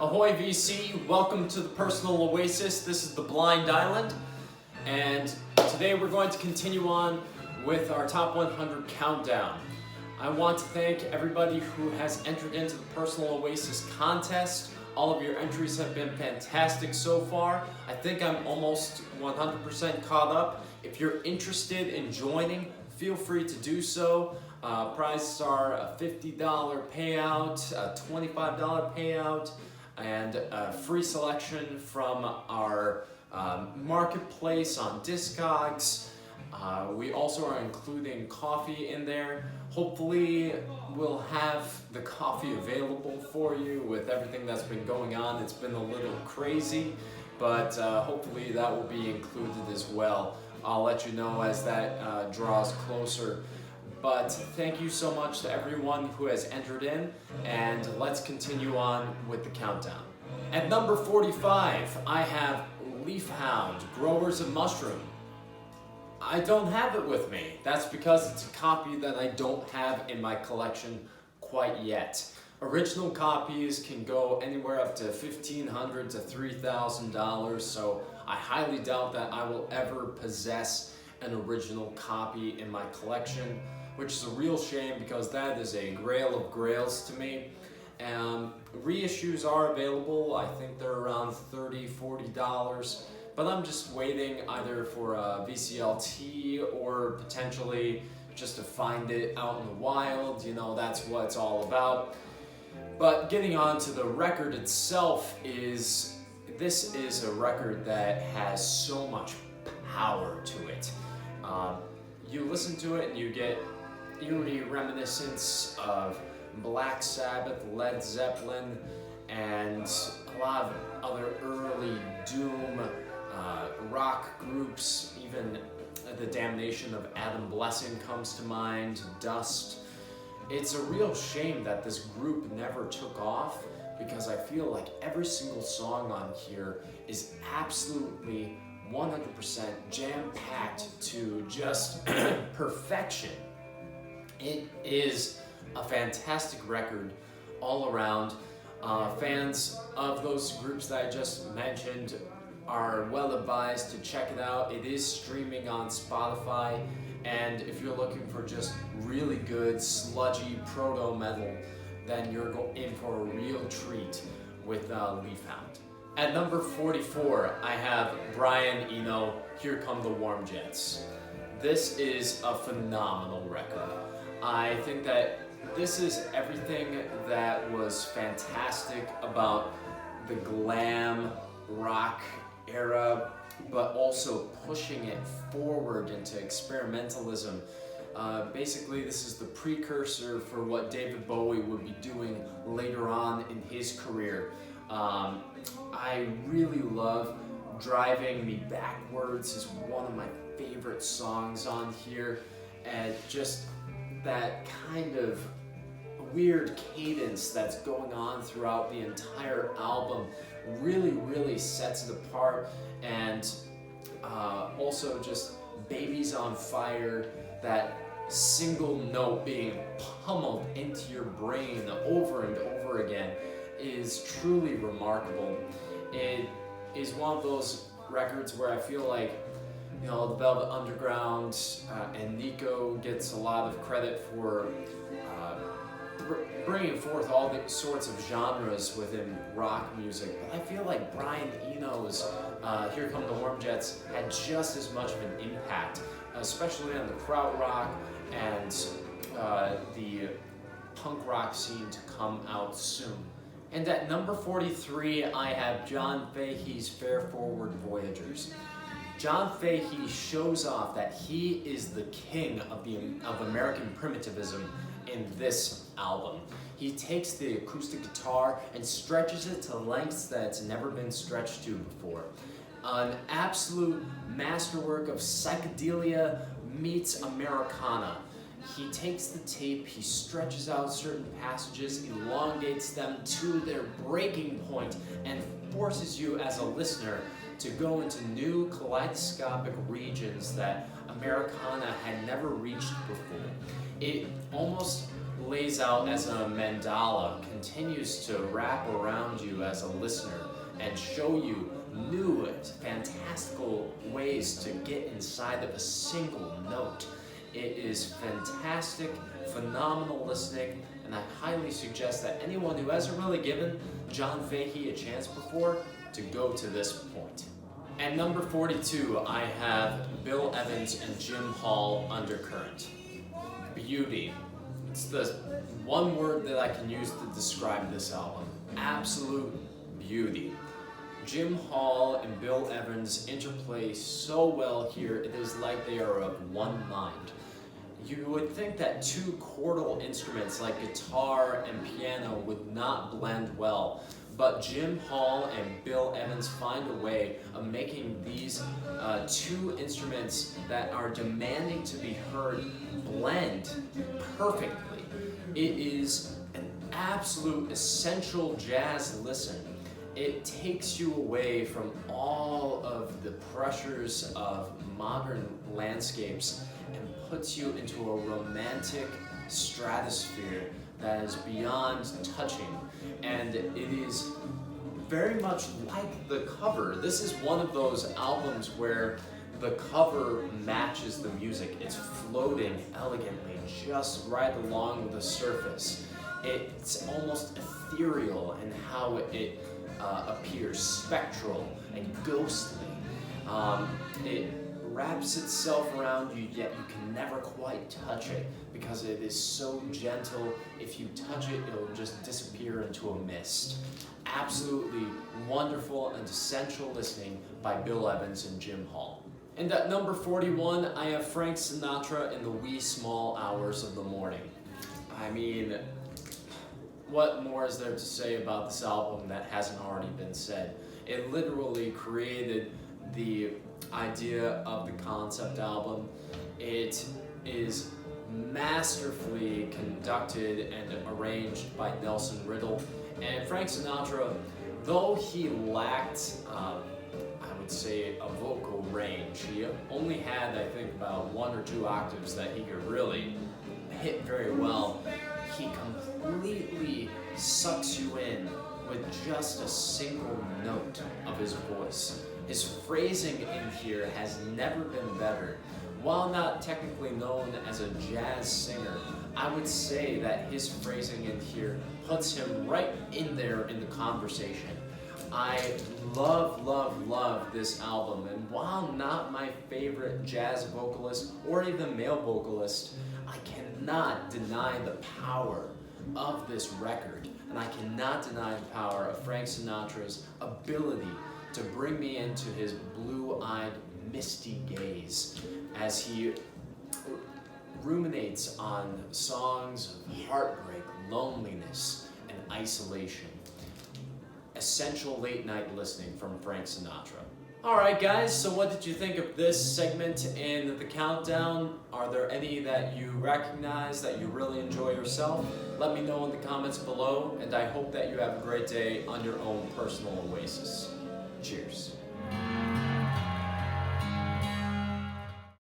Ahoy VC, welcome to the Personal Oasis. This is the Blind Island, and today we're going to continue on with our Top 100 Countdown. I want to thank everybody who has entered into the Personal Oasis contest. All of your entries have been fantastic so far. I think I'm almost 100% caught up. If you're interested in joining, feel free to do so. Prizes are a $50 payout, a $25 payout, and a free selection from our marketplace on Discogs. We also are including coffee in there. Hopefully we'll have the coffee available for you with everything that's been going on. It's been a little crazy, but hopefully that will be included as well. I'll let you know as that draws closer. But thank you so much to everyone who has entered in, and let's continue on with the countdown. At number 45, I have Leafhound, Growers of Mushroom. I don't have it with me. That's because it's a copy that I don't have in my collection quite yet. Original copies can go anywhere up to $1,500 to $3,000, so I highly doubt that I will ever possess an original copy in my collection, which is a real shame because that is a grail of grails to me. Reissues are available. I think they're around $30, $40. But I'm just waiting either for a VCLT or potentially just to find it out in the wild. You know, that's what it's all about. But getting on to the record itself, this is a record that has so much power to it. You listen to it and you get eerie reminiscence of Black Sabbath, Led Zeppelin, and a lot of other early doom rock groups. Even the Damnation of Adam Blessing comes to mind, Dust. It's a real shame that this group never took off, because I feel like every single song on here is absolutely 100% jam-packed to just perfection. It is a fantastic record all around. Fans of those groups that I just mentioned are well advised to check it out. It is streaming on Spotify, and if you're looking for just really good sludgy proto metal, then you're in for a real treat with Leafhound. At number 44, I have Brian Eno, Here Come the Warm Jets. This is a phenomenal record. I think that this is everything that was fantastic about the glam rock era, but also pushing it forward into experimentalism. Basically, this is the precursor for what David Bowie would be doing later on in his career. I really love Driving Me Backwards is one of my favorite songs on here, and just that kind of weird cadence that's going on throughout the entire album really sets it apart. And also just Baby's on Fire, that single note being pummeled into your brain over and over again is truly remarkable. It is one of those records where I feel like, you know, the Velvet Underground and Nico gets a lot of credit for bringing forth all the sorts of genres within rock music, but I feel like Brian Eno's Here Come the Warm Jets had just as much of an impact, especially on the krautrock and the punk rock scene to come out soon. And at number 43, I have John Fahey's Fair Forward Voyagers. John Fahey shows off that he is the king of American primitivism in this album. He takes the acoustic guitar and stretches it to lengths that it's never been stretched to before. An absolute masterwork of psychedelia meets Americana. He takes the tape, he stretches out certain passages, elongates them to their breaking point, and forces you as a listener to go into new kaleidoscopic regions that Americana had never reached before. It almost lays out as a mandala, continues to wrap around you as a listener and show you new and fantastical ways to get inside of a single note. It is fantastic, phenomenal listening, and I highly suggest that anyone who hasn't really given John Fahey a chance before to go to this point. At number 42, I have Bill Evans and Jim Hall, Undercurrent Beauty. It's the one word that I can use to describe this album. Absolute beauty. Jim Hall and Bill Evans interplay so well here, it is like they are of one mind. You would think that two chordal instruments like guitar and piano would not blend well, but Jim Hall and Bill Evans find a way of making these two instruments that are demanding to be heard blend perfectly. It is an absolute essential jazz listen. It takes you away from all of the pressures of modern landscapes and puts you into a romantic stratosphere that is beyond touching. And it is very much like the cover. This is one of those albums where the cover matches the music. It's floating elegantly just right along the surface. It's almost ethereal in how it appears, spectral and ghostly. It wraps itself around you, yet you can never quite touch it because it is so gentle. If you touch it, it'll just disappear into a mist. Absolutely wonderful and essential listening by Bill Evans and Jim Hall. And at number 41, I have Frank Sinatra in the wee small hours of the morning. I mean, what more is there to say about this album that hasn't already been said? It literally created the idea of the concept album. It is masterfully conducted and arranged by Nelson Riddle. And Frank Sinatra, though he lacked, I would say, a vocal range, he only had, I think, about 1 or 2 octaves that he could really hit very well. He completely sucks you in with just a single note of his voice. His phrasing in here has never been better. While not technically known as a jazz singer, I would say that his phrasing in here puts him right in there in the conversation. I love, love, love this album, and while not my favorite jazz vocalist or even male vocalist, I cannot deny the power of this record, and I cannot deny the power of Frank Sinatra's ability to bring me into his blue-eyed, misty gaze as he ruminates on songs of heartbreak, loneliness, and isolation. Essential late-night listening from Frank Sinatra. Alright guys, so what did you think of this segment in the countdown? Are there any that you recognize, that you really enjoy yourself? Let me know in the comments below, and I hope that you have a great day on your own personal oasis. Cheers.